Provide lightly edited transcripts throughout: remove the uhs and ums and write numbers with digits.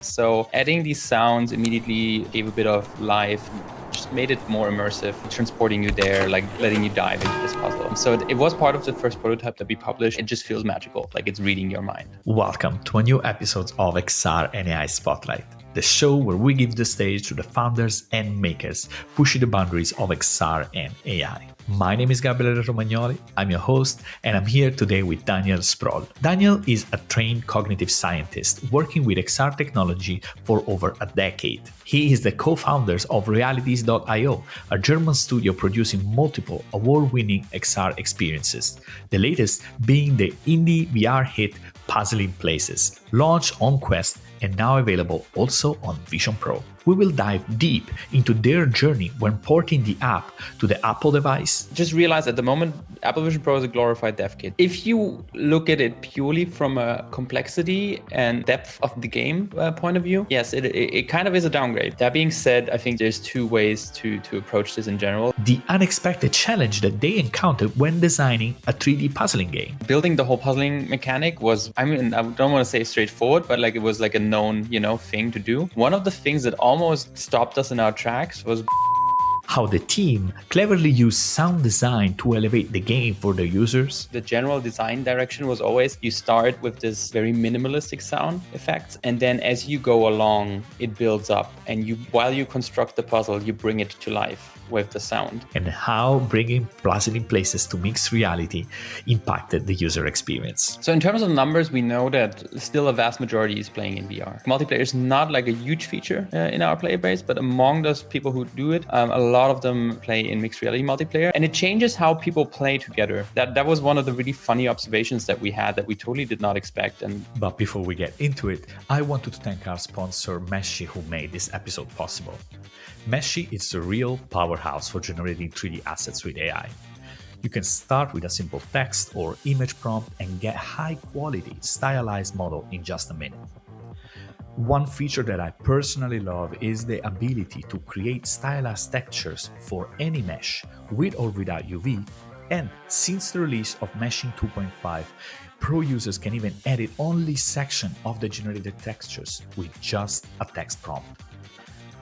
So adding these sounds immediately gave a bit of life, just made it more immersive, transporting you there, like letting you dive into this puzzle. So it was part of the first prototype that we published. It just feels magical, like it's reading your mind. Welcome to a new episode of XR and AI Spotlight, the show where we give the stage to the founders and makers pushing the boundaries of XR and AI. My name is Gabriele Romagnoli, I'm your host, and I'm here today with Daniel Sproll. Daniel is a trained cognitive scientist working with XR technology for over a decade. He is the co-founder of Realities.io, a German studio producing multiple award-winning XR experiences, the latest being the indie VR hit Puzzling Places, launched on Quest and now available also on Vision Pro. We will dive deep into their journey when porting the app to the Apple device. Just realize at the moment, Apple Vision Pro is a glorified dev kit. If you look at it purely from a complexity and depth of the game point of view, yes, it kind of is a downgrade. That being said, I think there's two ways to approach this in general. The unexpected challenge that they encountered when designing a 3D puzzling game. Building the whole puzzling mechanic was, I don't want to say straightforward, but like it was like a known, thing to do. One of the things that almost stopped us in our tracks was how the team cleverly used sound design to elevate the game for their users. The general design direction was always you start with this very minimalistic sound effects, and then as you go along, it builds up, and while you construct the puzzle, you bring it to life with the sound. And how bringing Puzzling Places to mixed reality impacted the user experience. So in terms of numbers, we know that still a vast majority is playing in VR. Multiplayer is not like a huge feature in our player base, but among those people who do it, a lot of them play in mixed reality multiplayer, and it changes how people play together. That was one of the really funny observations that we had that we totally did not expect. But before we get into it, I wanted to thank our sponsor Meshi, who made this episode possible. Meshi is the real powerhouse for generating 3D assets with AI. You can start with a simple text or image prompt and get high-quality, stylized model in just a minute. One feature that I personally love is the ability to create stylized textures for any mesh, with or without UV, and since the release of Meshing 2.5, pro users can even edit only section of the generated textures with just a text prompt.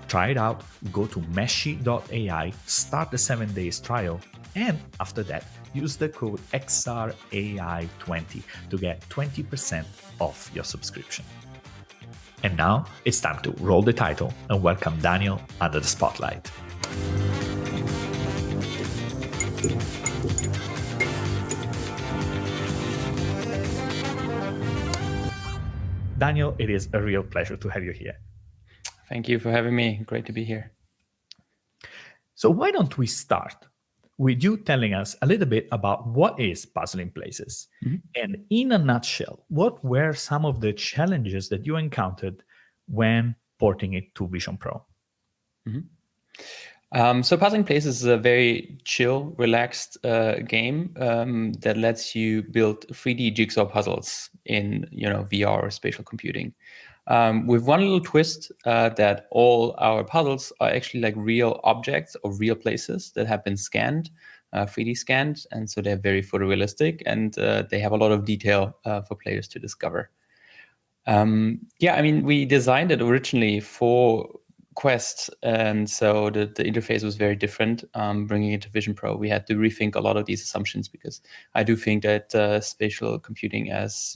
Try it out, go to meshi.ai, start the 7 days trial, and after that, use the code XRAI20 to get 20% off your subscription. And now it's time to roll the title and welcome Daniel under the spotlight. Daniel, it is a real pleasure to have you here. Thank you for having me. Great to be here. So why don't we start with you telling us a little bit about what is Puzzling Places? Mm-hmm. And in a nutshell, what were some of the challenges that you encountered when porting it to Vision Pro? Mm-hmm. So Puzzling Places is a very chill, relaxed game that lets you build 3D jigsaw puzzles in VR or spatial computing. With one little twist that all our puzzles are actually like real objects or real places that have been scanned, 3D scanned, and so they're very photorealistic, and they have a lot of detail for players to discover. We designed it originally for Quest, and so the interface was very different. Bringing it to Vision Pro, we had to rethink a lot of these assumptions because I do think that spatial computing, as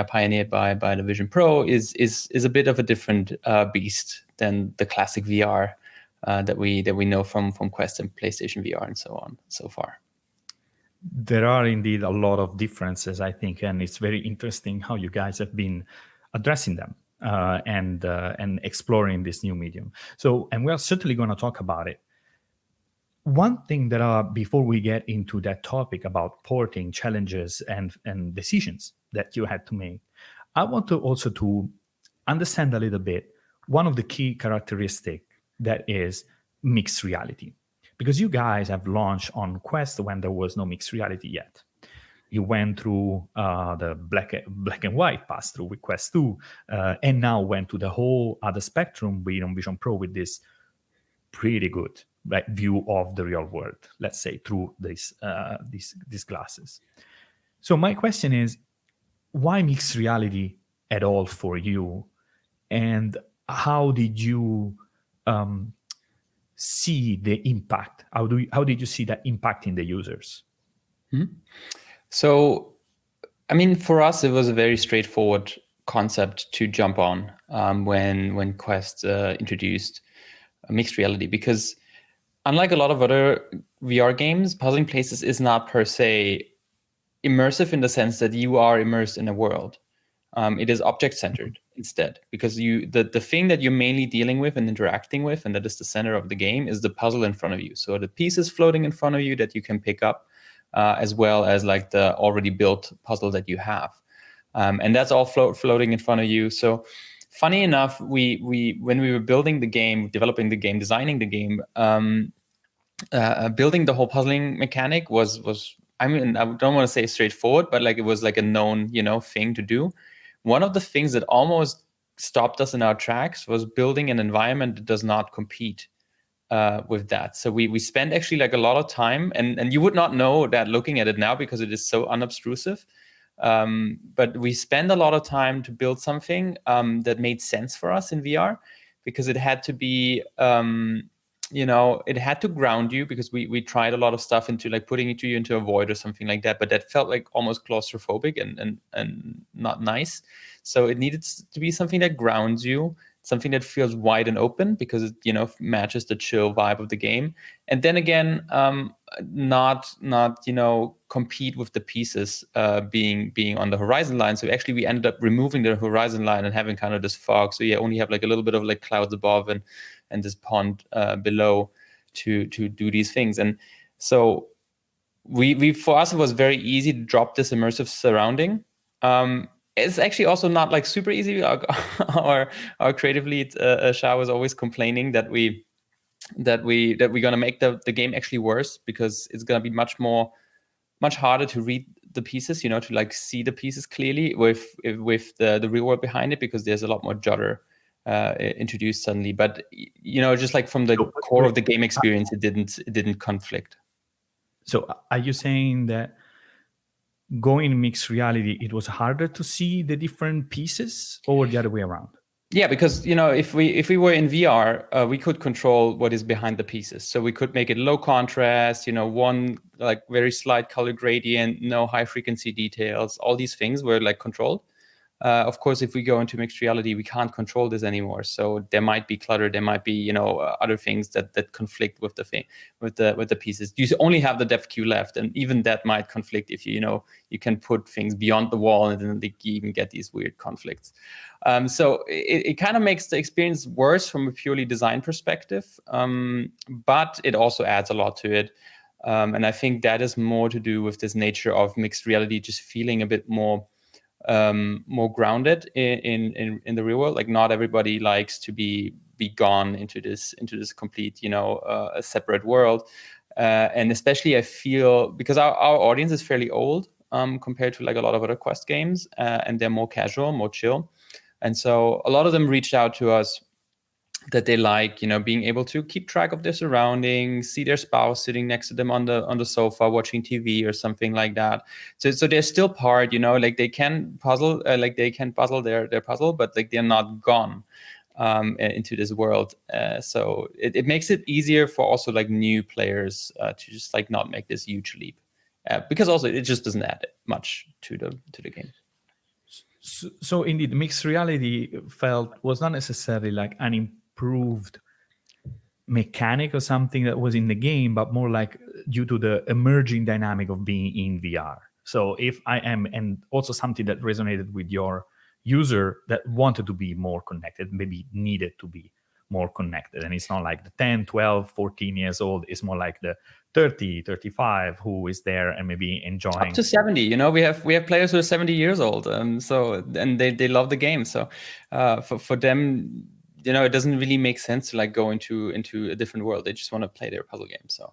pioneered by the Vision Pro, is a bit of a different beast than the classic VR that we know from Quest and PlayStation VR and so on so far. There are indeed a lot of differences, I think, and it's very interesting how you guys have been addressing them and exploring this new medium. So, and we are certainly going to talk about it. One thing that before we get into that topic about porting challenges and decisions that you had to make, I want to also to understand a little bit one of the key characteristics that is mixed reality. Because you guys have launched on Quest when there was no mixed reality yet. You went through the black and white pass through with Quest 2, and now went to the whole other spectrum with Vision Pro with this pretty good view of the real world, let's say, through these glasses. So my question is, why mixed reality at all for you? And how did you see the impact? How did you see that impacting the users? So, I mean, for us, it was a very straightforward concept to jump on when Quest introduced mixed reality, because unlike a lot of other VR games, Puzzling Places is not per se immersive in the sense that you are immersed in a world. It is object centered instead, because the thing that you're mainly dealing with and interacting with, and that is the center of the game, is the puzzle in front of you. So the pieces floating in front of you that you can pick up, as well as like the already built puzzle that you have, and that's all floating in front of you. So funny enough, we when we were building the game, developing the game, designing the game, building the whole puzzling mechanic was, I mean, I don't want to say straightforward, but like it was like a known thing to do. One of the things that almost stopped us in our tracks was building an environment that does not compete with that. So we spent actually like a lot of time, and you would not know that looking at it now because it is so unobtrusive. But we spent a lot of time to build something that made sense for us in VR, because it had to be it had to ground you, because we tried a lot of stuff into like putting it to you into a void or something like that, but that felt like almost claustrophobic and not nice. So it needed to be something that grounds you, something that feels wide and open, because it matches the chill vibe of the game. And then again, not compete with the pieces being on the horizon line. So actually we ended up removing the horizon line and having kind of this fog, so you only have like a little bit of like clouds above and this pond below to do these things. And so we for us, it was very easy to drop this immersive surrounding. It's actually also not like super easy. Our creative lead Shah was always complaining that we're gonna make the game actually worse, because it's gonna be much harder to read the pieces, to like see the pieces clearly with the real world behind it, because there's a lot more judder introduced suddenly. But just like from the core of the game experience, it didn't conflict. So are you saying that going mixed reality, it was harder to see the different pieces, or the other way around? Yeah, because if we were in VR, we could control what is behind the pieces. So we could make it low contrast, one like very slight color gradient, no high frequency details. All these things were like controlled. Of course, if we go into mixed reality, we can't control this anymore. So there might be clutter, there might be other things that conflict with the thing, with the pieces. You only have the depth queue left, and even that might conflict if you can put things beyond the wall, and then you even get these weird conflicts. So it kind of makes the experience worse from a purely design perspective, but it also adds a lot to it. And I think that is more to do with this nature of mixed reality, just feeling a bit more grounded in the real world. Like not everybody likes to be gone into this complete a separate world, and especially I feel because our audience is fairly old compared to like a lot of other Quest games, and they're more casual, more chill, and so a lot of them reached out to us that they like, being able to keep track of their surroundings, see their spouse sitting next to them on the sofa watching TV or something like that. So they're still part, like they can puzzle, their puzzle, but like they're not gone into this world. So it makes it easier for also like new players to just like not make this huge leap, because also it just doesn't add much to the game. So indeed, mixed reality was not necessarily like an improved mechanic or something that was in the game, but more like due to the emerging dynamic of being in VR. So if I am, and also something that resonated with your user that wanted to be more connected, maybe needed to be more connected. And it's not like the 10, 12, 14 years old. It's more like the 30, 35 who is there and maybe enjoying. Up to 70, we have players who are 70 years old. And they love the game. So for them, it doesn't really make sense to like go into a different world. They just want to play their puzzle game. So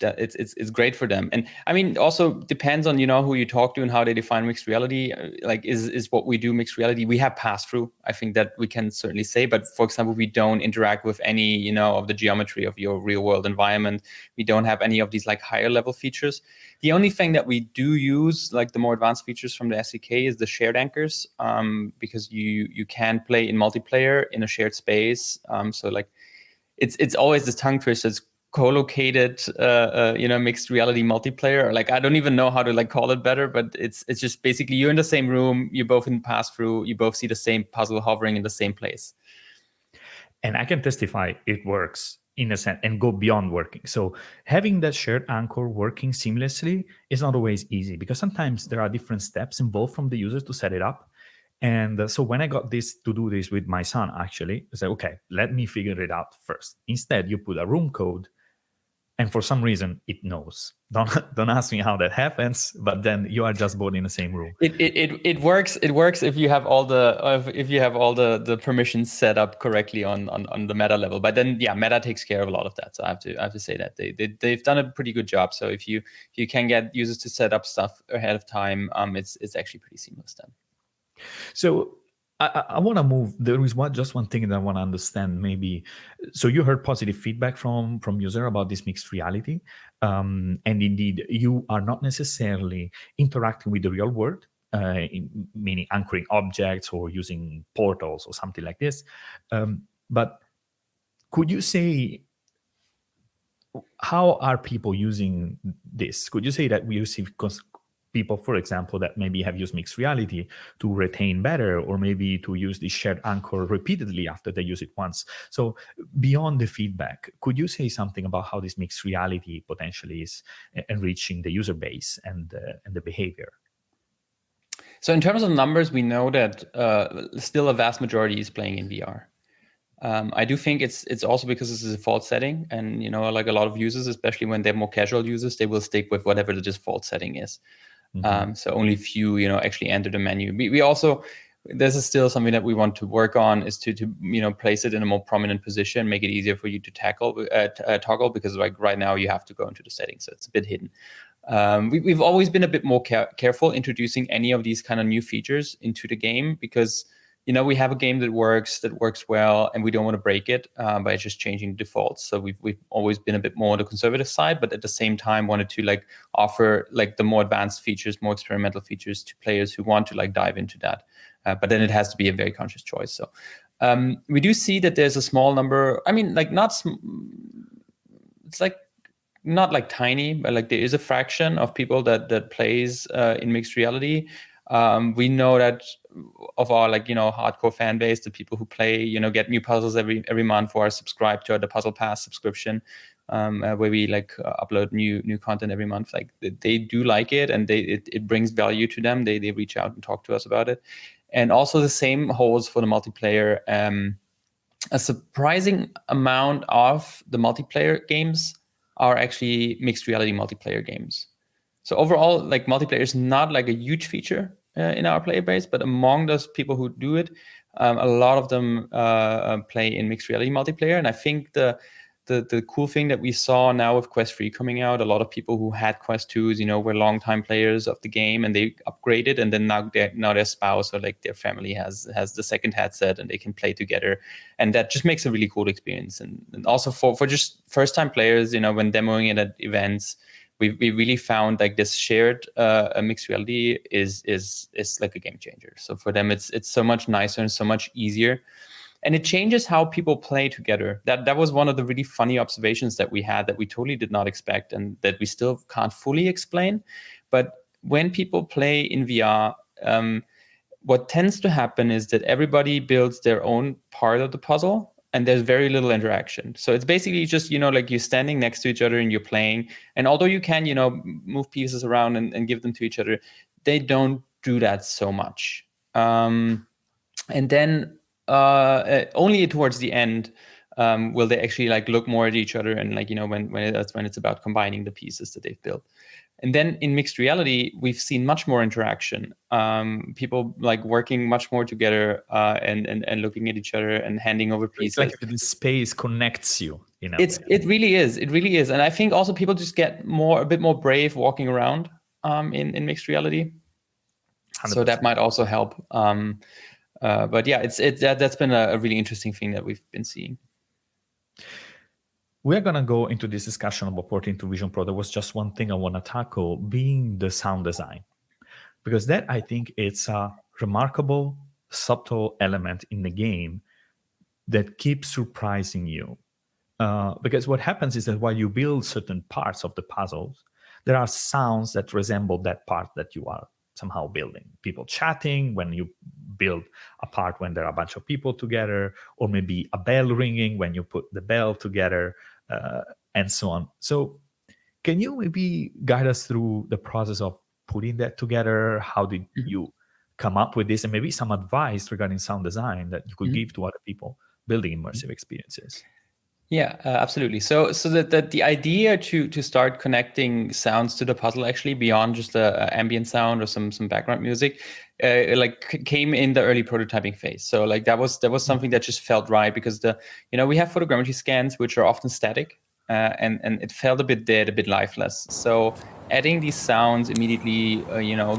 that it's great for them. And I mean, also depends on who you talk to and how they define mixed reality. Like is what we do mixed reality? We have pass through. I think that we can certainly say. But for example, we don't interact with any of the geometry of your real world environment. We don't have any of these like higher level features. The only thing that we do use, like the more advanced features from the SDK, is the shared anchors, because you can play in multiplayer in a shared space. So like it's always this tongue twister. It's co-located mixed reality multiplayer. Like I don't even know how to like call it better, but it's just basically you're in the same room, you both in pass through, you both see the same puzzle hovering in the same place. And I can testify it works in a sense and go beyond working. So having that shared anchor working seamlessly is not always easy, because sometimes there are different steps involved from the user to set it up. And so when I got this to do this with my son, actually, I said, okay, let me figure it out first. Instead, you put a room code, and for some reason it knows. Don't ask me how that happens, but then you are just both in the same room. It works. It works if you have all the permissions set up correctly on the meta level. But then meta takes care of a lot of that. So I have to say that they've done a pretty good job. So if you can get users to set up stuff ahead of time, it's actually pretty seamless then. So I want to move. There is just one thing that I want to understand. Maybe, so you heard positive feedback from user about this mixed reality, and indeed, you are not necessarily interacting with the real world, meaning anchoring objects or using portals or something like this. But could you say, how are people using this? Could you say that we receive people, for example, that maybe have used mixed reality to retain better, or maybe to use the shared anchor repeatedly after they use it once? So beyond the feedback, could you say something about how this mixed reality potentially is enriching the user base and the behavior? So in terms of numbers, we know that still a vast majority is playing in VR. I do think it's also because this is a default setting, and like a lot of users, especially when they're more casual users, they will stick with whatever the default setting is. So only few, actually enter the menu. We also, this is still something that we want to work on, is to place it in a more prominent position, make it easier for you to toggle, because like right now you have to go into the settings, so it's a bit hidden. We've always been a bit more careful introducing any of these kind of new features into the game, because we have a game that works well, and we don't want to break it by just changing the defaults. So we've always been a bit more on the conservative side, but at the same time wanted to like offer like the more advanced features, more experimental features to players who want to like dive into that. But then it has to be a very conscious choice. So we do see that there's a small number. I mean, like it's like not like tiny, but like there is a fraction of people that plays in mixed reality. We know that of our hardcore fan base, the people who play, get new puzzles every month, or are subscribed to the Puzzle Pass subscription, where we upload new content every month. Like they do like it, and it brings value to them. They reach out and talk to us about it. And also the same holds for the multiplayer. A surprising amount of the multiplayer games are actually mixed reality multiplayer games. So overall, like multiplayer is not like a huge feature in our player base, but among those people who do it, a lot of them play in mixed reality multiplayer. And I think the cool thing that we saw now with Quest 3 coming out, a lot of people who had Quest 2s, were longtime players of the game, and they upgraded, and then now their spouse or like their family has the second headset, and they can play together, and that just makes a really cool experience. And also for just first time players, when demoing it at events, we really found like this shared mixed reality is like a game changer. So for them, it's so much nicer and so much easier. And it changes how people play together. That was one of the really funny observations that we had, that we totally did not expect, and that we still can't fully explain. But when people play in VR, what tends to happen is that everybody builds their own part of the puzzle, and there's very little interaction. So it's basically just, like you're standing next to each other and you're playing. And although you can, move pieces around and give them to each other, they don't do that so much. And then only towards the end will they actually like look more at each other, and when it's about combining the pieces that they've built. And then in mixed reality, we've seen much more interaction. People like working much more together and looking at each other and handing over pieces. It's like the space connects you. in a way. It really is. It really is. And I think also people just get a bit more brave walking around in mixed reality. 100%. So that might also help. But yeah, that's been a really interesting thing that we've been seeing. We're going to go into this discussion about porting to Vision Pro. There was just one thing I want to tackle, being the sound design. Because that, I think, it's a remarkable, subtle element in the game that keeps surprising you. Because what happens is that while you build certain parts of the puzzles, there are sounds that resemble that part that you are somehow building. People chatting when you build a part when there are a bunch of people together, or maybe a bell ringing when you put the bell together, and so on. So can you maybe guide us through the process of putting that together? How did you come up with this? And maybe some advice regarding sound design that you could give to other people building immersive experiences. Yeah, absolutely. So the idea to start connecting sounds to the puzzle, actually beyond just the ambient sound or some background music, came in the early prototyping phase. So like that was something that just felt right, because we have photogrammetry scans which are often static, and it felt a bit dead, a bit lifeless. So adding these sounds immediately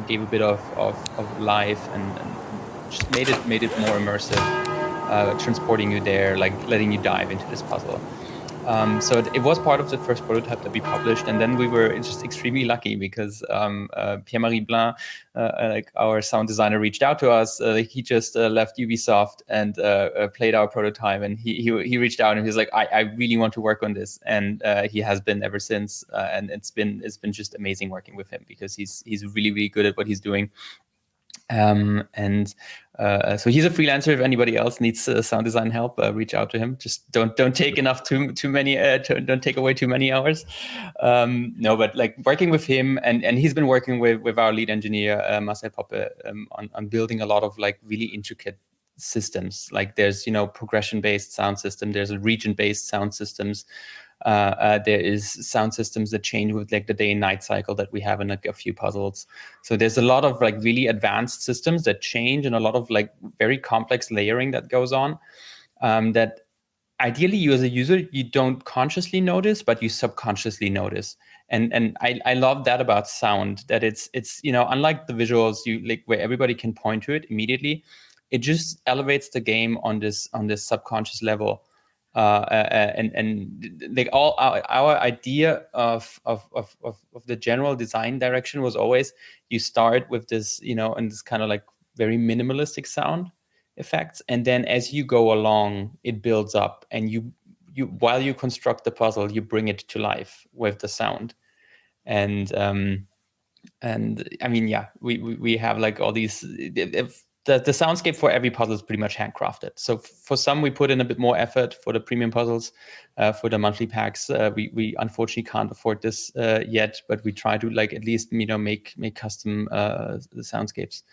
gave a bit of life and just made it more immersive. Transporting you there, like letting you dive into this puzzle. So it was part of the first prototype that we published, and then we were just extremely lucky because Pierre-Marie Blin, like our sound designer, reached out to us. He just left Ubisoft and played our prototype, and he reached out and he was like, I really want to work on this, and he has been ever since. And it's been just amazing working with him, because he's really, really good at what he's doing. So he's a freelancer. If anybody else needs sound design help, reach out to him. Just don't take too many don't take away too many hours. No, but like working with him, and he's been working with our lead engineer Marcel Poppe on building a lot of like really intricate systems. Like there's progression based sound system, there's a region based sound systems. There is sound systems that change with like the day and night cycle that we have in like a few puzzles. So there's a lot of like really advanced systems that change, and a lot of like very complex layering that goes on, that ideally you as a user, you don't consciously notice, but you subconsciously notice. And I love that about sound, that it's unlike the visuals, you like where everybody can point to it immediately, it just elevates the game on this subconscious level. And like all our idea of the general design direction was always, you start with this, and this kind of like very minimalistic sound effects, and then as you go along, it builds up, and you while you construct the puzzle, you bring it to life with the sound. And I mean, yeah, we have like all these. The soundscape for every puzzle is pretty much handcrafted. So for some, we put in a bit more effort. For the premium puzzles, for the monthly packs, we unfortunately can't afford this yet, but we try to like at least make custom the soundscapes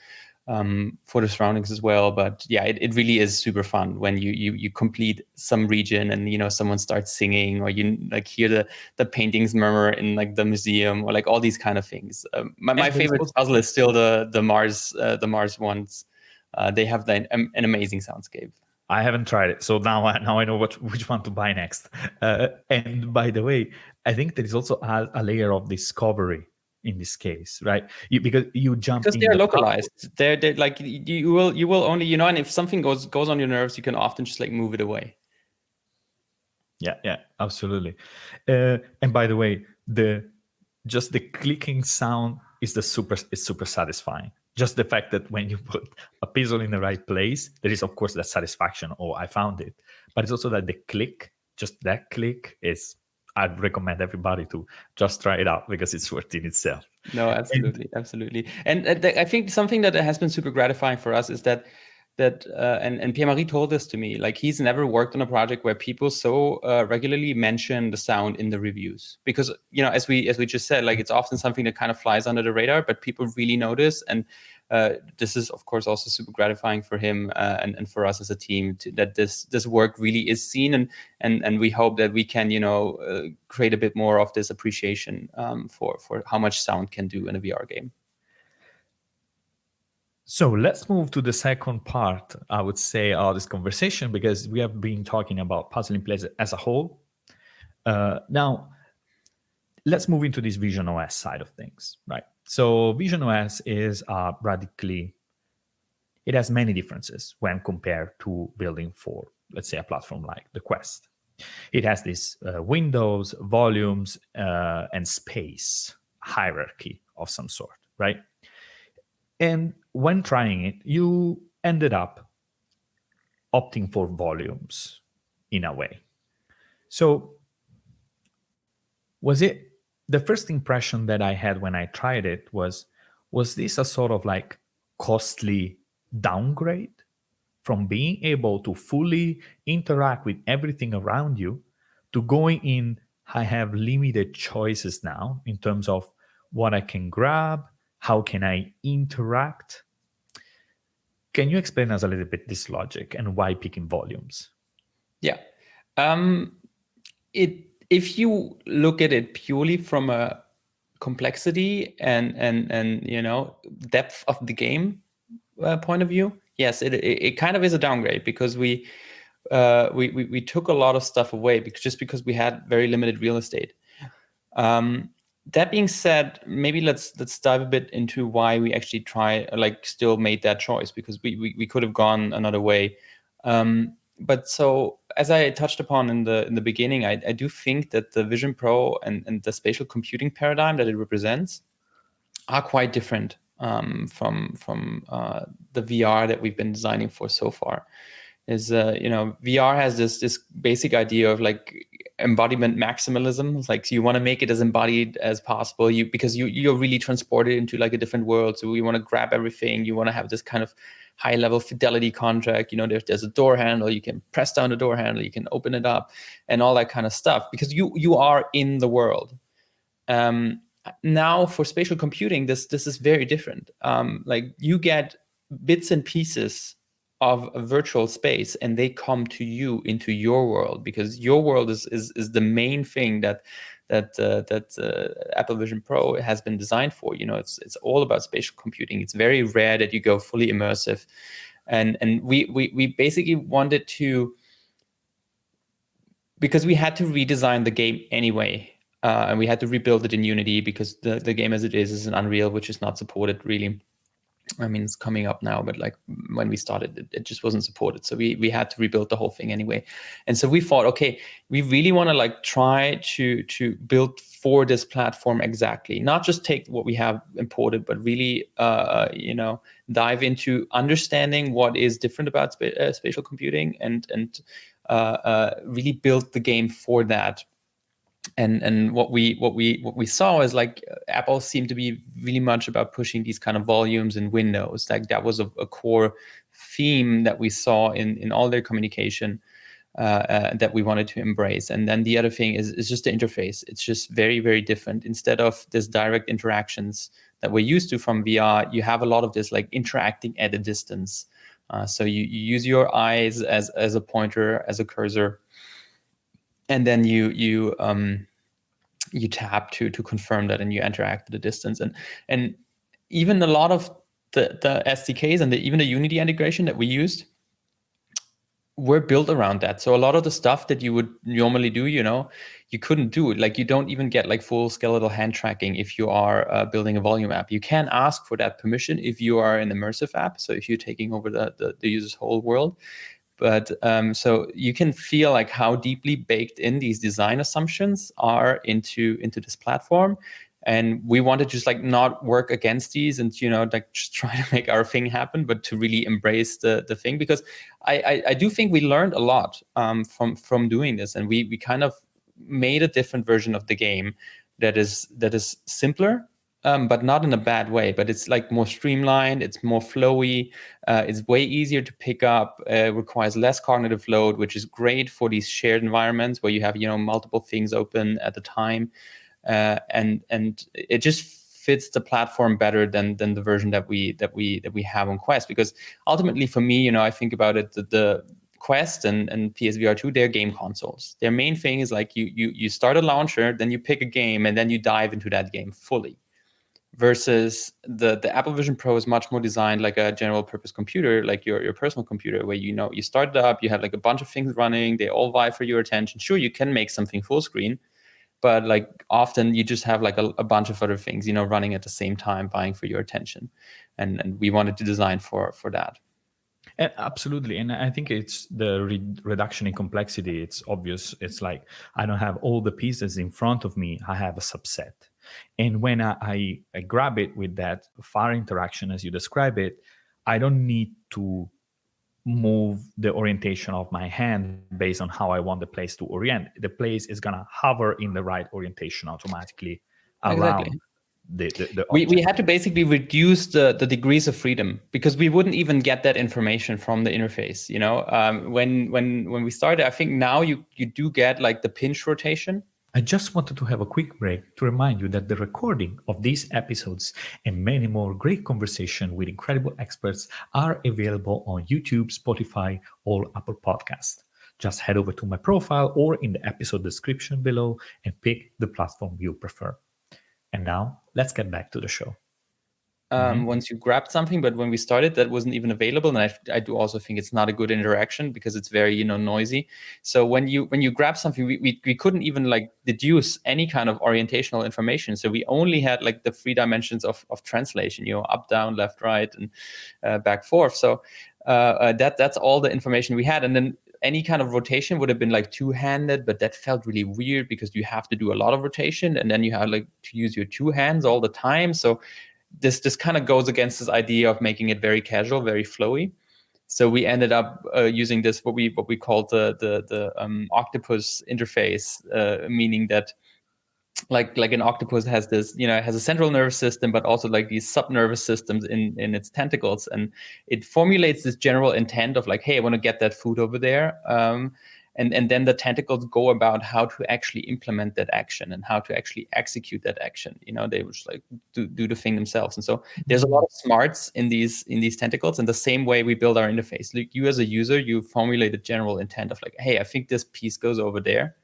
for the surroundings as well. But yeah, it really is super fun when you complete some region and someone starts singing, or you like hear the paintings murmur in like the museum, or like all these kind of things. My favorite puzzle is still the Mars ones. They have an amazing soundscape. I haven't tried it, so now I know which one to buy next. And by the way, I think there is also a layer of discovery in this case, right? Because you jump because they're localized. They're like you will only and if something goes on your nerves, you can often just like move it away. Yeah, absolutely. And by the way, the clicking sound is super satisfying. Just the fact that when you put a puzzle in the right place, there is of course that satisfaction. Oh, I found it. But it's also that the click, just that click is. I'd recommend everybody to just try it out because it's worth it itself. No, absolutely, absolutely. And I think something that has been super gratifying for us is that and Pierre-Marie told this to me, like he's never worked on a project where people so regularly mention the sound in the reviews, because as we just said, like it's often something that kind of flies under the radar, but people really notice. And this is of course also super gratifying for him and for us as a team that this work really is seen, and we hope that we can create a bit more of this appreciation for how much sound can do in a VR game. So let's move to the second part, I would say, of this conversation, because we have been talking about puzzling plays as a whole. Now, let's move into this Vision OS side of things, right? So Vision OS is it has many differences when compared to building for, let's say, a platform like the Quest. It has this windows, volumes, and space hierarchy of some sort, right? And when trying it, you ended up opting for volumes in a way. So, was it the first impression that I had when I tried it was this a sort of like costly downgrade from being able to fully interact with everything around you to going in, I have limited choices now in terms of what I can grab, how can I interact? Can you explain us a little bit this logic and why picking volumes? Yeah. If you look at it purely from a complexity and depth of the game point of view, yes, it kind of is a downgrade because we took a lot of stuff away because we had very limited real estate. That being said, maybe let's dive a bit into why we actually still made that choice, because we could have gone another way. But so as I touched upon in the beginning, I do think that the Vision Pro and the spatial computing paradigm that it represents are quite different from the VR that we've been designing for so far. VR has this basic idea of like embodiment maximalism. It's like, so you want to make it as embodied as possible, because you're really transported into like a different world. So you want to grab everything. You want to have this kind of high level fidelity contract. There's a door handle. You can press down the door handle. You can open it up, and all that kind of stuff, because you are in the world. Now for spatial computing, this is very different. Like, you get bits and pieces of a virtual space, and they come to you into your world, because your world is the main thing that Apple Vision Pro has been designed for. It's all about spatial computing. It's very rare that you go fully immersive, and we basically wanted to, because we had to redesign the game anyway. And we had to rebuild it in Unity, because the game as it is in Unreal, which is not supported really. I mean, it's coming up now, but like when we started, it just wasn't supported. So we had to rebuild the whole thing anyway. And so we thought, okay, we really want to like try to build for this platform exactly, not just take what we have imported, but really, dive into understanding what is different about spatial computing and really build the game for that. And what we saw is like Apple seemed to be really much about pushing these kind of volumes and windows. Like that was a core theme that we saw in all their communication that we wanted to embrace. And then the other thing is just the interface. It's just very, very different. Instead of this direct interactions that we're used to from VR, you have a lot of this like interacting at a distance. So you use your eyes as a pointer, as a cursor, and then you tap to confirm that, and you interact at a distance. And even a lot of the SDKs and even the Unity integration that we used were built around that. So a lot of the stuff that you would normally do, you couldn't do it. Like, you don't even get like full skeletal hand tracking if you are building a volume app. You can ask for that permission if you are an immersive app. So if you're taking over the user's whole world. But so you can feel like how deeply baked in these design assumptions are into this platform. And we wanted to just like not work against these and, like just try to make our thing happen, but to really embrace the thing, because I do think we learned a lot from doing this. And we kind of made a different version of the game that is simpler, but not in a bad way. But it's like more streamlined, it's more flowy, it's way easier to pick up, requires less cognitive load, which is great for these shared environments where you have multiple things open at the time, and it just fits the platform better than the version that we have on Quest. Because ultimately for me, I think about it, the Quest and PSVR 2, they're game consoles. Their main thing is like you start a launcher, then you pick a game, and then you dive into that game fully. versus the Apple Vision Pro is much more designed like a general purpose computer, like your personal computer, where you start it up, you have like a bunch of things running, they all vie for your attention. Sure, you can make something full screen, but like often you just have like a bunch of other things, running at the same time, vying for your attention. And we wanted to design for that. Absolutely, and I think it's the reduction in complexity. It's obvious. It's like I don't have all the pieces in front of me. I have a subset, and when I grab it with that far interaction, as you describe it, I don't need to move the orientation of my hand based on how I want the place to orient. The place is gonna hover in the right orientation automatically around Exactly. the We object. had to basically reduce the degrees of freedom because we wouldn't even get that information from the interface. When we started, I think now you do get like the pinch rotation. I just wanted to have a quick break to remind you that the recording of these episodes and many more great conversation with incredible experts are available on YouTube, Spotify, or Apple Podcasts. Just head over to my profile or in the episode description below and pick the platform you prefer. And now let's get back to the show. Once you grabbed something, but when we started, that wasn't even available. And I do also think it's not a good interaction because it's very, noisy. So when you grab something, we couldn't even like deduce any kind of orientational information. So we only had like the 3 dimensions of translation, up, down, left, right, and back, forth. So that's all the information we had. And then any kind of rotation would have been like two-handed, but that felt really weird because you have to do a lot of rotation and then you have like to use your 2 hands all the time. So this kind of goes against this idea of making it very casual, very flowy. So we ended up using this what we called the octopus interface, meaning that like an octopus has this, it has a central nervous system, but also like these subnervous systems in its tentacles, and it formulates this general intent of like, hey, I want to get that food over there. And then the tentacles go about how to actually implement that action and how to actually execute that action. They would just like do the thing themselves. And so there's a lot of smarts in these tentacles. And the same way we build our interface, like you as a user, you formulate a general intent of like, hey, I think this piece goes over there.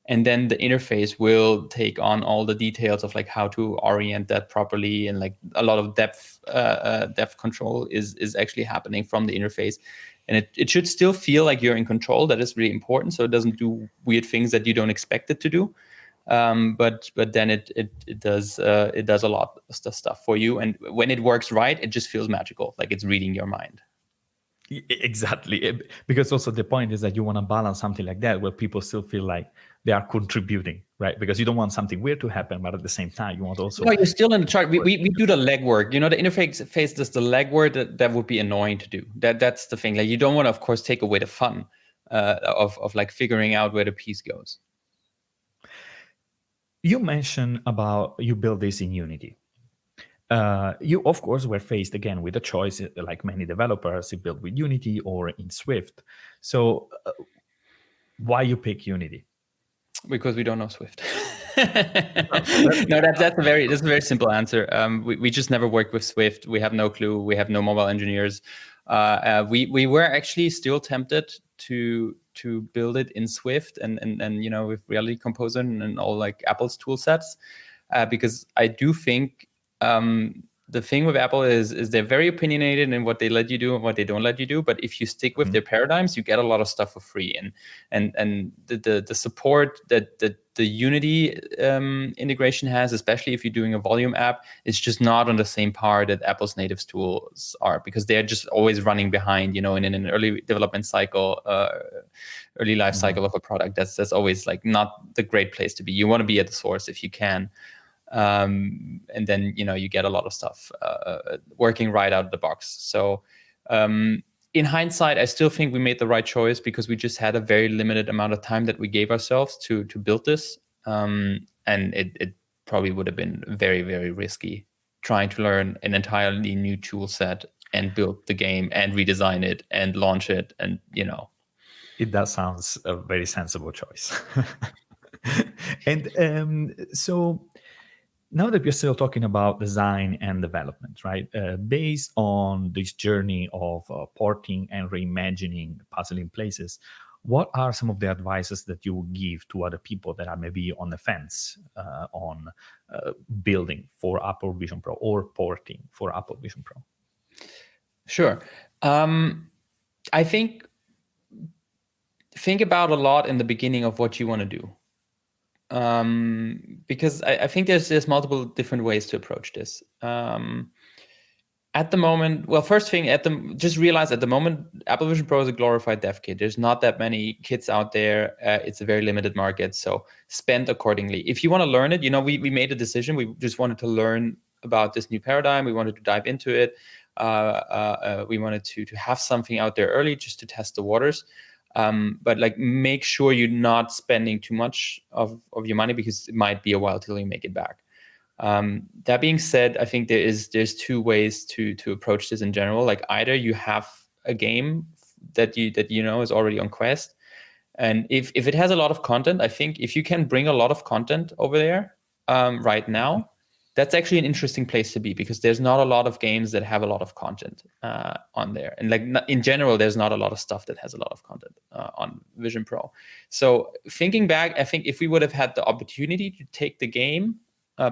And then the interface will take on all the details of like how to orient that properly, and like a lot of depth control is actually happening from the interface. And it should still feel like you're in control. That is really important, so it doesn't do weird things that you don't expect it to do. But then it does a lot of stuff for you, and when it works right, it just feels magical, like it's reading your mind. Exactly, because also the point is that you want to balance something like that where people still feel like they are contributing, right? Because you don't want something weird to happen, but at the same time you want also you're still in the chart. We do the legwork. The interface does the legwork that would be annoying to do. That's the thing. Like you don't want to, of course, take away the fun of like figuring out where the piece goes. You mentioned about you build this in Unity. You, of course, were faced again with a choice, like many developers, you build with Unity or in Swift. So why you pick Unity? Because we don't know Swift. No, that's a very simple answer. We just never worked with Swift. We have no clue. We have no mobile engineers. We were actually still tempted to build it in Swift and with Reality Composer and all like Apple's tool sets, because I do think the thing with Apple is they're very opinionated in what they let you do and what they don't let you do. But if you stick with their paradigms, you get a lot of stuff for free. And the support that the Unity integration has, especially if you're doing a volume app, is just not on the same par that Apple's native tools are, because they're just always running behind, in an early development cycle, early life cycle of a product. That's always like not the great place to be. You want to be at the source if you can. And then you get a lot of stuff working right out of the box. So in hindsight, I still think we made the right choice because we just had a very limited amount of time that we gave ourselves to build this, and it probably would have been very, very risky trying to learn an entirely new tool set and build the game and redesign it and launch it, and It does sounds a very sensible choice. And so now that we're still talking about design and development, right? Based on this journey of porting and reimagining puzzling places, What are some of the advices that you would give to other people that are maybe on the fence on building for Apple Vision Pro or porting for Apple Vision Pro? Sure. I think about a lot in the beginning of what you want to do. Because I think there's multiple different ways to approach this. At the moment, well, first thing, just realize at the moment, Apple Vision Pro is a glorified dev kit. There's not that many kits out there. It's a very limited market, so spend accordingly. If you want to learn it, we made a decision. We just wanted to learn about this new paradigm. We wanted to dive into it. We wanted to have something out there early just to test the waters. But like, make sure you're not spending too much of your money, because it might be a while till you make it back. That being said, I think there's two ways to approach this in general. Like, either you have a game that is already on Quest, and if it has a lot of content, I think if you can bring a lot of content over there right now, that's actually an interesting place to be, because there's not a lot of games that have a lot of content on there. And like, in general, there's not a lot of stuff that has a lot of content on Vision Pro. So thinking back, I think if we would have had the opportunity to take the game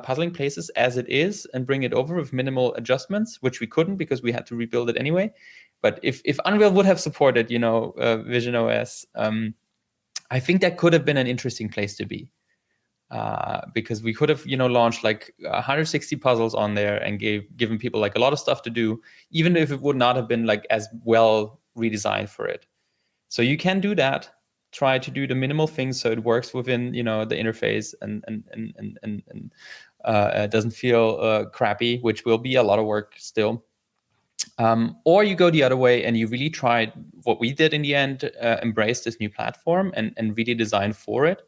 Puzzling Places as it is and bring it over with minimal adjustments, which we couldn't because we had to rebuild it anyway. But if Unreal would have supported, Vision OS, I think that could have been an interesting place to be. Because we could have, launched like 160 puzzles on there and given people like a lot of stuff to do, even if it would not have been like as well redesigned for it. So you can do that. Try to do the minimal things so it works within, the interface and doesn't feel crappy, which will be a lot of work still. Or you go the other way and you really try what we did in the end, embrace this new platform and really design for it.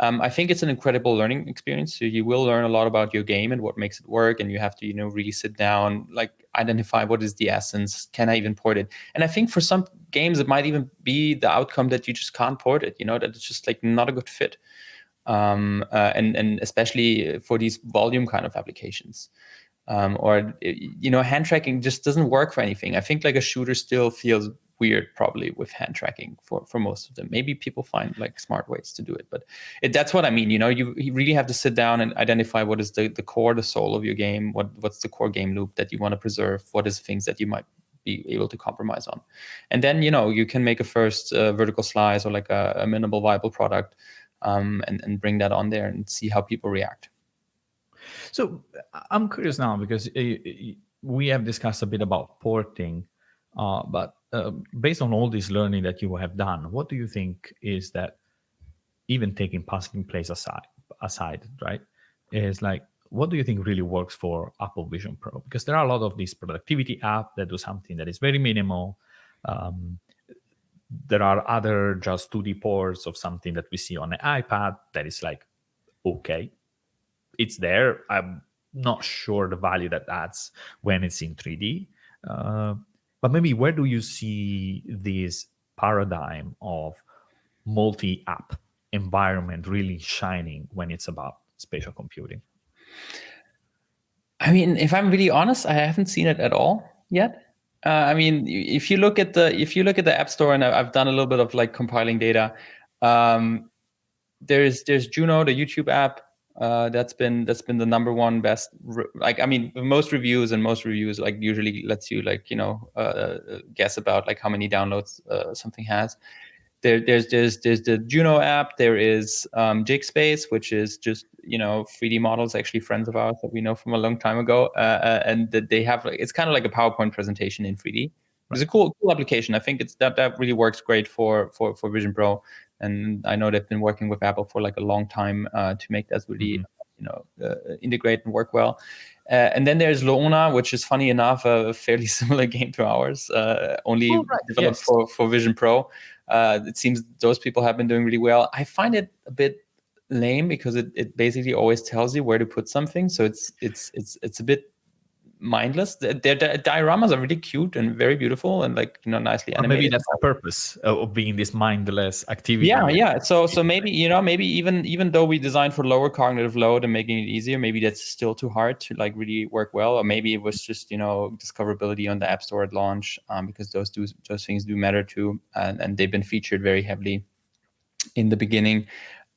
I think it's an incredible learning experience. So you will learn a lot about your game and what makes it work, and you have to, really sit down, like identify what is the essence. Can I even port it? And I think for some games, it might even be the outcome that you just can't port it. That it's just like not a good fit, and especially for these volume kind of applications. Or hand tracking just doesn't work for anything. I think like a shooter still feels weird probably with hand tracking for most of them. Maybe people find like smart ways to do it, but that's what I mean. You really have to sit down and identify what is the core, the soul of your game. What's the core game loop that you want to preserve? What is things that you might be able to compromise on? And then you can make a first vertical slice or like a minimal viable product, and bring that on there and see how people react. So I'm curious now, because we have discussed a bit about porting, but based on all this learning that you have done, what do you think is that, even taking Puzzling Place aside, right, is like, what do you think really works for Apple Vision Pro? Because there are a lot of these productivity apps that do something that is very minimal. There are other just 2D ports of something that we see on the iPad that is like, okay, it's there. I'm not sure the value that adds when it's in 3D. But maybe where do you see this paradigm of multi-app environment really shining when it's about spatial computing? I mean, if I'm really honest, I haven't seen it at all yet. I mean, if you look at the App Store, and I've done a little bit of like compiling data, there's Juno, the YouTube app. That's been the number one best. Most reviews like usually lets you like guess about like how many downloads something has. There's the Juno app. There is JigSpace, which is just 3D models, actually friends of ours that we know from a long time ago, and they have it's kind of like a PowerPoint presentation in 3D. It's a cool application. I think that really works great for Vision Pro, and I know they've been working with Apple for like a long time to make that really integrate and work well. And then there's Loona, which is funny enough a fairly similar game to ours, only developed for Vision Pro. It seems those people have been doing really well. I find it a bit lame because it basically always tells you where to put something, so it's a bit mindless. Their dioramas are really cute and very beautiful and like, you know, nicely Or maybe animated. that's the purpose of being this mindless activity. Yeah. So maybe, you know, maybe even though we designed for lower cognitive load and making it easier, maybe that's still too hard to like really work well. Or maybe it was just, you know, discoverability on the App Store at launch, because those things do matter too, and they've been featured very heavily in the beginning.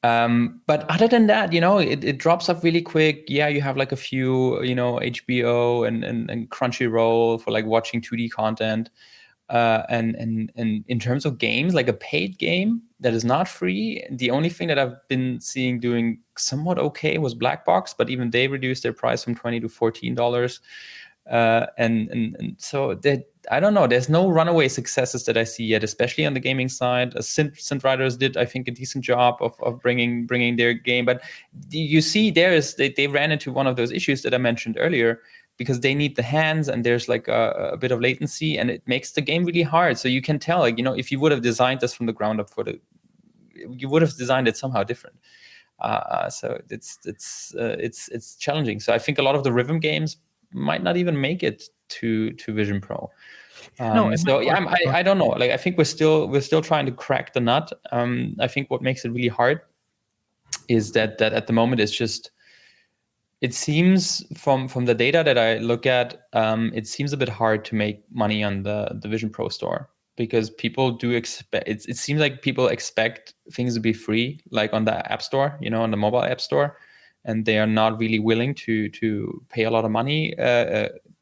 But other than that, you know, it drops off really quick. Yeah, you have like a few, you know, HBO and Crunchyroll for like watching 2D content. And in terms of games, like a paid game that is not free, the only thing that I've been seeing doing somewhat okay was Black Box, but even they reduced their price from $20 to $14. And so that, I don't know. There's no runaway successes that I see yet, especially on the gaming side. Synth Riders did, I think, a decent job of bringing their game, but you see, they ran into one of those issues that I mentioned earlier, because they need the hands, and there's like a bit of latency, and it makes the game really hard. So you can tell, like, you know, if you would have designed this from the ground up you would have designed it somehow different. So it's challenging. So I think a lot of the rhythm games might not even make it to Vision Pro. So yeah, I don't know. Like, I think we're still trying to crack the nut. I think what makes it really hard is that at the moment it's just, it seems from the data that I look at, it seems a bit hard to make money on the Vision Pro store, because people do expect, it seems like people expect things to be free, like on the App Store, you know, on the mobile App Store, and they are not really willing to pay a lot of money.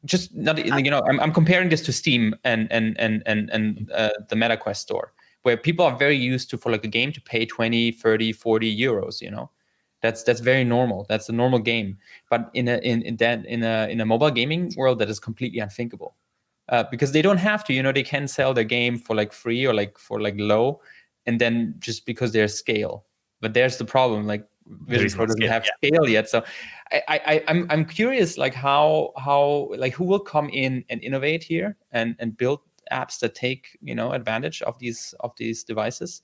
Just not, you know, I'm comparing this to Steam and the MetaQuest store, where people are very used to, for like a game, to pay 20, 30, 40 euros, you know. That's very normal. That's a normal game. But in a mobile gaming world, that is completely unthinkable, because they don't have to. You know, they can sell their game for like free or like for like low, and then just because they're scale. But there's the problem. Like, Vision Pro doesn't have scale yet. So I'm curious, like how like who will come in and innovate here and build apps that take, you know, advantage of these devices.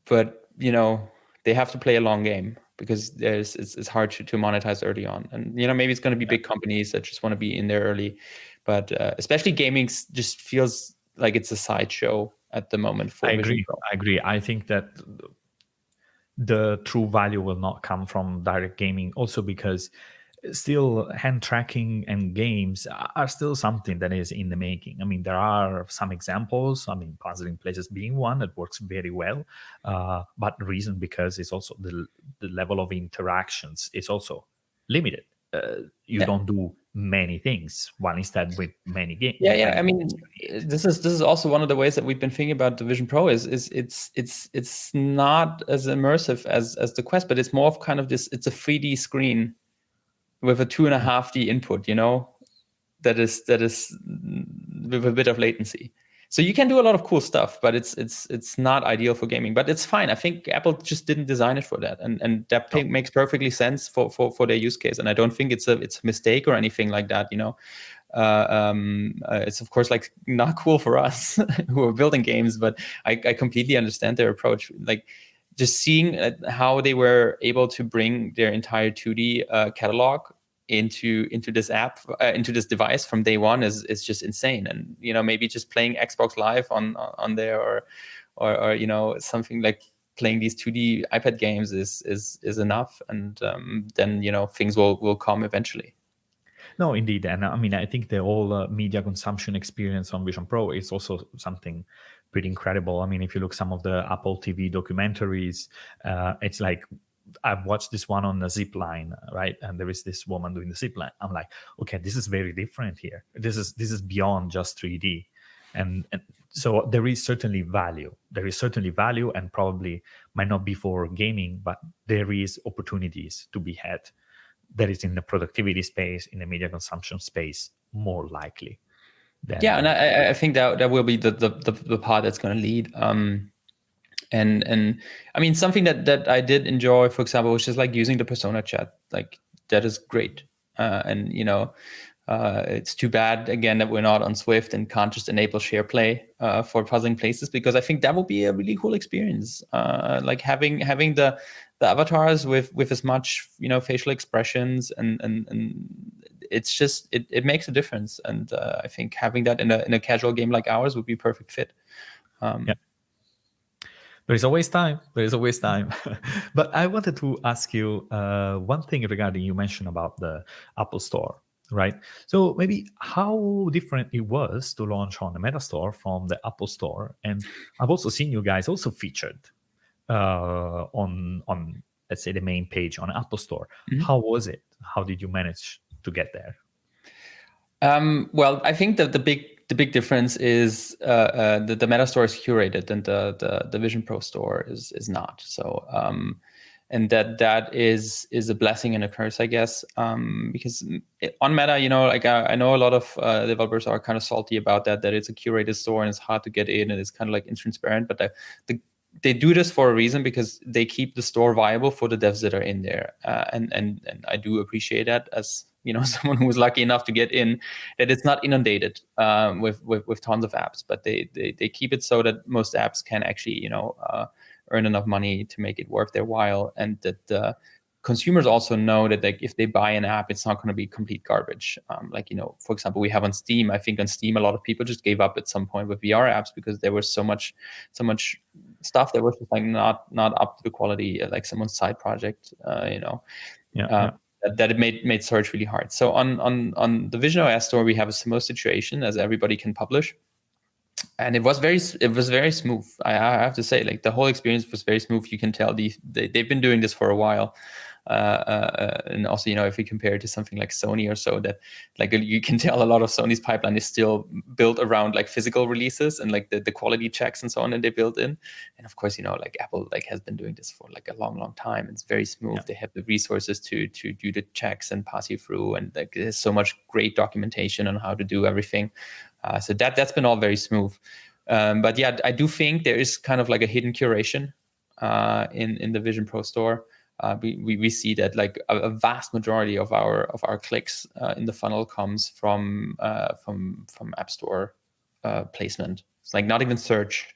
But, you know, they have to play a long game, because it's hard to monetize early on. And, you know, maybe it's going to be big companies that just want to be in there early, but especially gaming just feels like it's a sideshow at the moment for Vision Pro. I agree. I think that the true value will not come from direct gaming, also because still hand tracking and games are still something that is in the making. I mean, there are some examples. I mean, Puzzling Places being one that works very well, but the reason, because it's also the level of interactions is also limited. You don't do many things, while instead with many games. Yeah. I mean, this is also one of the ways that we've been thinking about the Vision Pro is it's not as immersive as the Quest, but it's more of kind of this. It's a 3D screen with a 2.5D input, you know, that is with a bit of latency. So you can do a lot of cool stuff, but it's not ideal for gaming. But it's fine. I think Apple just didn't design it for that, and that makes perfectly sense for their use case. And I don't think it's a mistake or anything like that. You know, it's of course like not cool for us who are building games, but I completely understand their approach. Like, just seeing how they were able to bring their entire 2D catalog into this app, into this device from day one is just insane. And, you know, maybe just playing Xbox Live on there, or you know, something like playing these 2D iPad games is enough. And then, you know, things will come eventually. No, indeed. And I mean, I think the whole media consumption experience on Vision Pro is also something pretty incredible. I mean, if you look some of the Apple TV documentaries, it's like, I've watched this one on the zip line, right? And there is this woman doing the zip line. I'm like, okay, this is very different here. This is beyond just 3D. And so there is certainly value. There is certainly value, and probably might not be for gaming, but there is opportunities to be had. That is in the productivity space, in the media consumption space, more likely. And I think that will be the part that's going to lead. And I mean, something that I did enjoy, for example, was just like using the persona chat. Like, that is great. And, you know, It's too bad again that we're not on Swift and can't just enable SharePlay for puzzling places, because I think that would be a really cool experience. Like having the avatars with as much facial expressions, and it's just it makes a difference. And I think having that in a casual game like ours would be a perfect fit. Yeah. There is always time. There is always time. But I wanted to ask you one thing regarding, you mentioned about the Apple Store, right? So maybe how different it was to launch on the Meta Store from the Apple Store. And I've also seen you guys also featured on let's say the main page on Apple Store. Mm-hmm. How was it? How did you manage to get there? Well, I think that the big difference is the Meta Store is curated, and the Vision Pro Store is not. So and that is a blessing and a curse, I guess, because on Meta, like I know a lot of developers are kind of salty about that it's a curated store and it's hard to get in and it's kind of like intransparent. But they do this for a reason, because they keep the store viable for the devs that are in there, and I do appreciate that as someone who was lucky enough to get in, that it's not inundated with tons of apps, but they keep it so that most apps can actually earn enough money to make it worth their while, and that consumers also know that, like, if they buy an app, it's not going to be complete garbage. For example, we have on Steam. I think on Steam, a lot of people just gave up at some point with VR apps, because there was so much stuff that was just like not up to the quality, like someone's side project. That it made search really hard. So on the Vision OS store, we have a similar situation, as everybody can publish. And it was very smooth. I have to say, like, the whole experience was very smooth. You can tell they've been doing this for a while. And also, if we compare it to something like Sony or so, that like you can tell a lot of Sony's pipeline is still built around like physical releases and like the quality checks and so on that they built in. And of course, like Apple like has been doing this for like a long time. It's very smooth. Yeah. They have the resources to do the checks and pass you through, and like there's so much great documentation on how to do everything. So that's been all very smooth. But yeah, I do think there is kind of like a hidden curation in the Vision Pro store. We see that like a vast majority of our clicks in the funnel comes from App Store placement. It's like not even search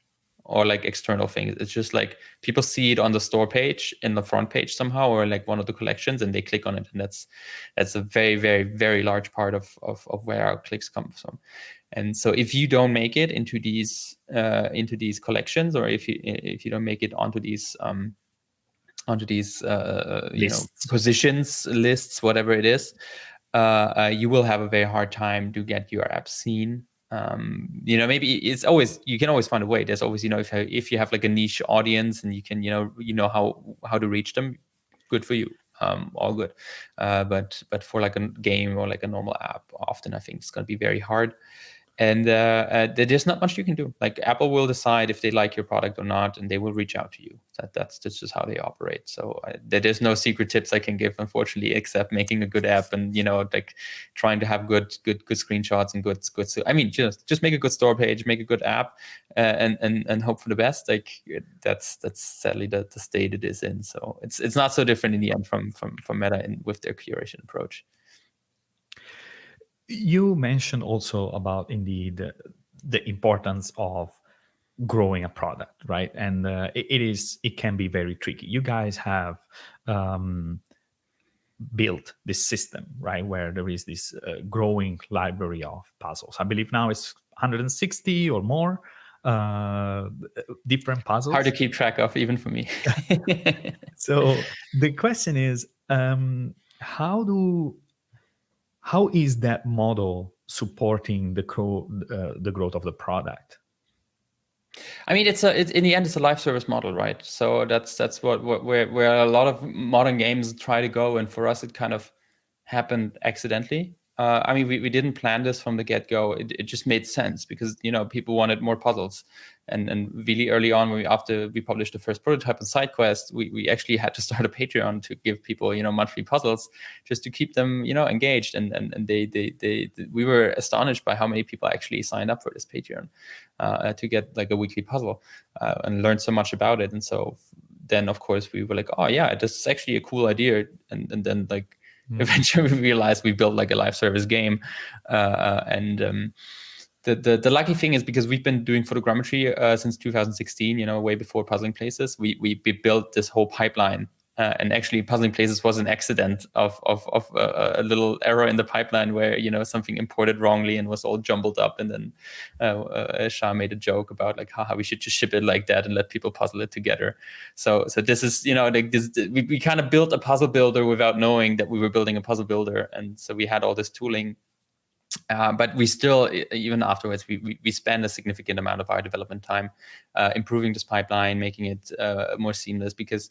or like external things. It's just like people see it on the store page, in the front page somehow, or like one of the collections, and they click on it, and that's a very, very, very large part of where our clicks come from. And so if you don't make it into these collections, or if you don't make it onto these positions, lists, whatever it is, you will have a very hard time to get your app seen. Maybe you can always find a way. There's always, if you have like a niche audience and you can, how to reach them, good for you. All good. But for like a game or like a normal app, often I think it's going to be very hard. And there's not much you can do. Like Apple will decide if they like your product or not, and they will reach out to you. That's just how they operate. So there's no secret tips I can give, unfortunately, except making a good app and like trying to have good screenshots and good. I mean, just make a good store page, make a good app, and hope for the best. Like that's sadly the state it is in. So it's not so different in the end from Meta with their curation approach. You mentioned also about indeed the importance of growing a product, right? And it can be very tricky. You guys have built this system, right, where there is this growing library of puzzles. I believe now it's 160 or more different puzzles. Hard to keep track of, even for me. So the question is, how is that model supporting the growth of the product? I mean, it's in the end, it's a live service model, right? So that's where a lot of modern games try to go, and for us, it kind of happened accidentally. I mean, we didn't plan this from the get-go. It just made sense because people wanted more puzzles, and really early on, after we published the first prototype on SideQuest, we actually had to start a Patreon to give people monthly puzzles just to keep them engaged, and we were astonished by how many people actually signed up for this Patreon to get like a weekly puzzle and learn so much about it. And so then of course we were like, oh yeah, this is actually a cool idea, and then like eventually we realized we built like a live service game. And the lucky thing is, because we've been doing photogrammetry since 2016, way before Puzzling Places, we built this whole pipeline. And actually, Puzzling Places was an accident of a little error in the pipeline where something imported wrongly and was all jumbled up. And then Shah made a joke about like, haha, we should just ship it like that and let people puzzle it together. So this is like this. We kind of built a puzzle builder without knowing that we were building a puzzle builder, and so we had all this tooling. But we still, even afterwards, we spend a significant amount of our development time improving this pipeline, making it more seamless, because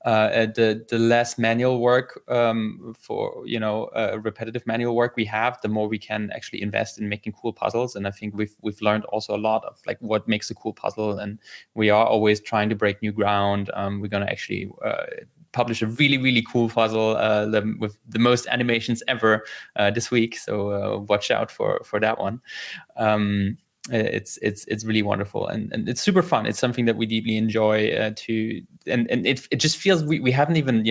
the less manual work for repetitive manual work we have, the more we can actually invest in making cool puzzles. And I think we've learned also a lot of like what makes a cool puzzle, and we are always trying to break new ground. We're going to actually publish a really, really cool puzzle with the most animations ever this week. So watch out for that one. It's really wonderful, and it's super fun. It's something that we deeply enjoy and it just feels we haven't even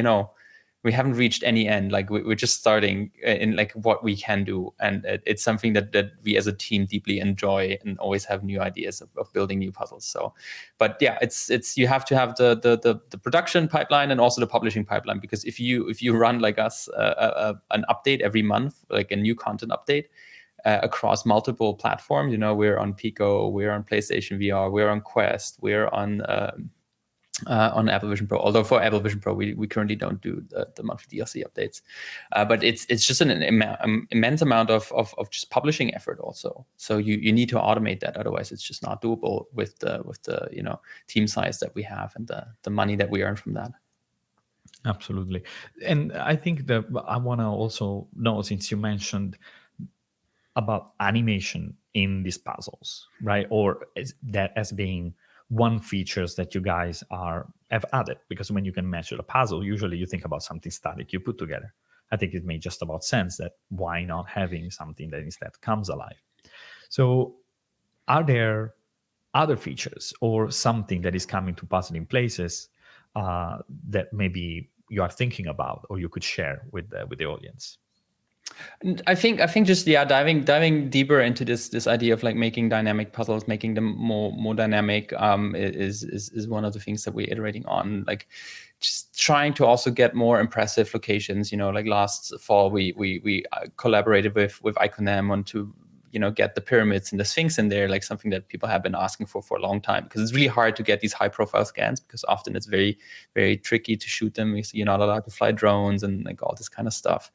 we haven't reached any end. Like we're just starting in like what we can do, and it's something that we as a team deeply enjoy and always have new ideas of building new puzzles. So, but yeah, it's you have to have the production pipeline and also the publishing pipeline, because if you run like us an update every month, like a new content update across multiple platforms, we're on Pico, we're on PlayStation VR, we're on Quest, we're on Apple Vision Pro. Although for Apple Vision Pro, we currently don't do the monthly DLC updates. But it's just an immense amount of just publishing effort also. So you need to automate that. Otherwise, it's just not doable with the team size that we have and the money that we earn from that. Absolutely. And I think that I want to also know, since you mentioned about animation in these puzzles, right? Or as being one features that you guys have added, because when you can measure a puzzle, usually you think about something static you put together. I think it made just about sense that why not having something that instead comes alive. So are there other features or something that is coming to Puzzling Places that maybe you are thinking about or you could share with the audience? I think just diving deeper into this idea of like making dynamic puzzles, making them more dynamic is one of the things that we're iterating on. Like just trying to also get more impressive locations. Like last fall we collaborated with Iconem on to get the pyramids and the Sphinx in there, like something that people have been asking for a long time, because it's really hard to get these high profile scans, because often it's very, very tricky to shoot them. You're not allowed to fly drones and like all this kind of stuff.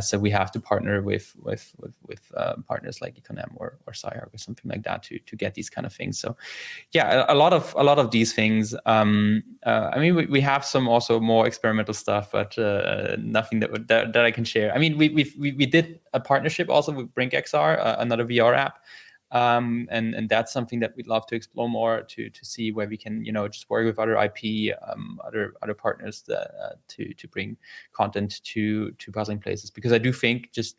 So we have to partner with partners like Econem or SciArc or something like that to get these kind of things. So yeah, a lot of these things. I mean, we have some also more experimental stuff, but nothing that I can share. I mean, we did a partnership also with BrinkXR, another VR app. And that's something that we'd love to explore more to see where we can just work with other IP, other partners to bring content to Puzzling Places, because I do think just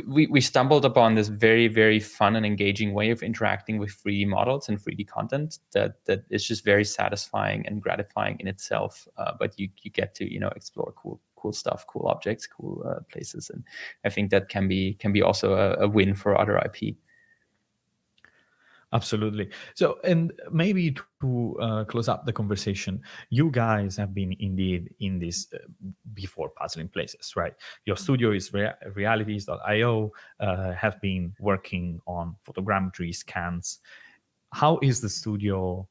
we stumbled upon this very, very fun and engaging way of interacting with 3D models and 3D content that is just very satisfying and gratifying in itself. But you get to explore cool stuff, cool objects, cool places, and I think that can be also a win for other IP. Absolutely. So, and maybe to close up the conversation, you guys have been indeed in this before Puzzling Places, right? Your studio is realities.io, have been working on photogrammetry scans. How is the studio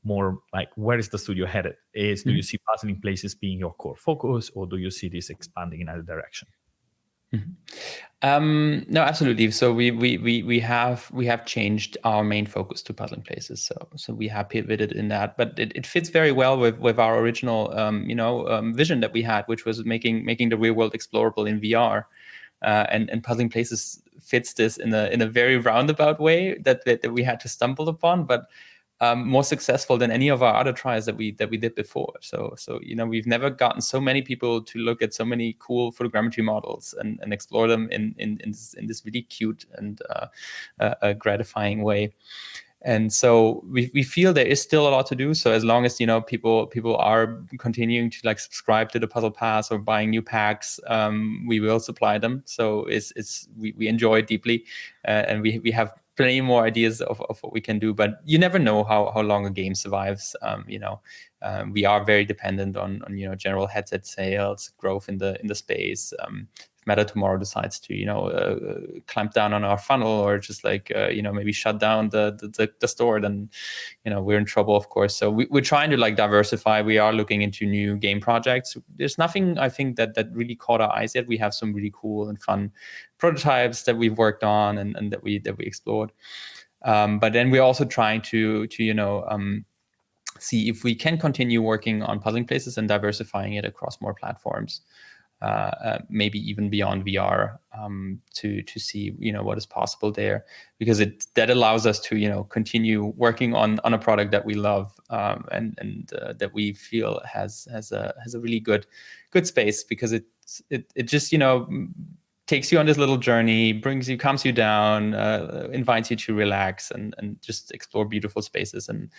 more like, where is the studio headed? Do you see Puzzling Places being your core focus, or do you see this expanding in other direction? No, absolutely. So we have changed our main focus to Puzzling Places. So we have pivoted in that, but it fits very well with our original vision that we had, which was making the real world explorable in VR. And Puzzling Places fits this in a very roundabout way that we had to stumble upon, but more successful than any of our other tries that we did before. So we've never gotten so many people to look at so many cool photogrammetry models and explore them in this really cute and gratifying way. And so we feel there is still a lot to do. So as long as people are continuing to like subscribe to the Puzzle Pass or buying new packs, we will supply them. So we enjoy it deeply, and we have plenty more ideas of what we can do. But you never know how long a game survives. We are very dependent on general headset sales, growth in the space. If Meta tomorrow decides to clamp down on our funnel, or just like maybe shut down the store, then we're in trouble, of course. So we're trying to like diversify. We are looking into new game projects. There's nothing I think that really caught our eyes yet. We have some really cool and fun prototypes that we've worked on and that we explored. But then we're also trying to see if we can continue working on Puzzling Places and diversifying it across more platforms. Maybe even beyond VR, to see what is possible there, because that allows us to continue working on a product that we love, and that we feel has a really good space, because it just takes you on this little journey, calms you down, invites you to relax and just explore beautiful spaces. And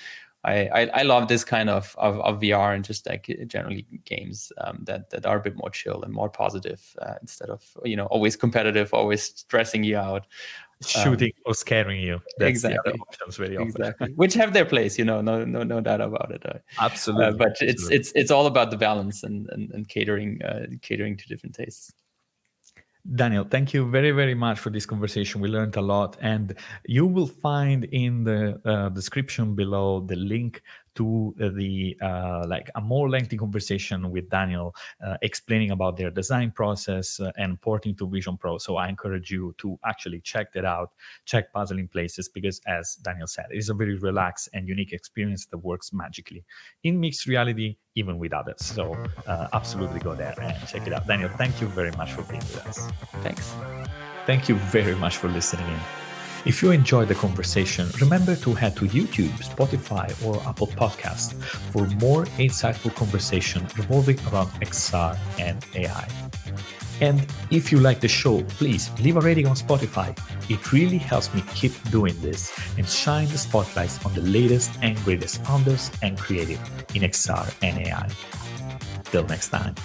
I love this kind of VR, and just like generally games that are a bit more chill and more positive, instead of always competitive, always stressing you out, shooting or scaring you. That's exactly. the other options very often. Exactly, which have their place, no doubt about it. Absolutely. But it's all about the balance and catering to different tastes. Daniel, thank you very, very much for this conversation. We learned a lot, and you will find in the description below the link to a more lengthy conversation with Daniel, explaining about their design process and porting to Vision Pro. So I encourage you to actually check that out, check Puzzling Places, because as Daniel said, it is a very relaxed and unique experience that works magically in mixed reality, even with others. So absolutely go there and check it out. Daniel, thank you very much for being with us. Thanks. Thank you very much for listening in. If you enjoyed the conversation, remember to head to YouTube, Spotify, or Apple Podcasts for more insightful conversation revolving around XR and AI. And if you like the show, please leave a rating on Spotify. It really helps me keep doing this and shine the spotlights on the latest and greatest founders and creative in XR and AI. Till next time.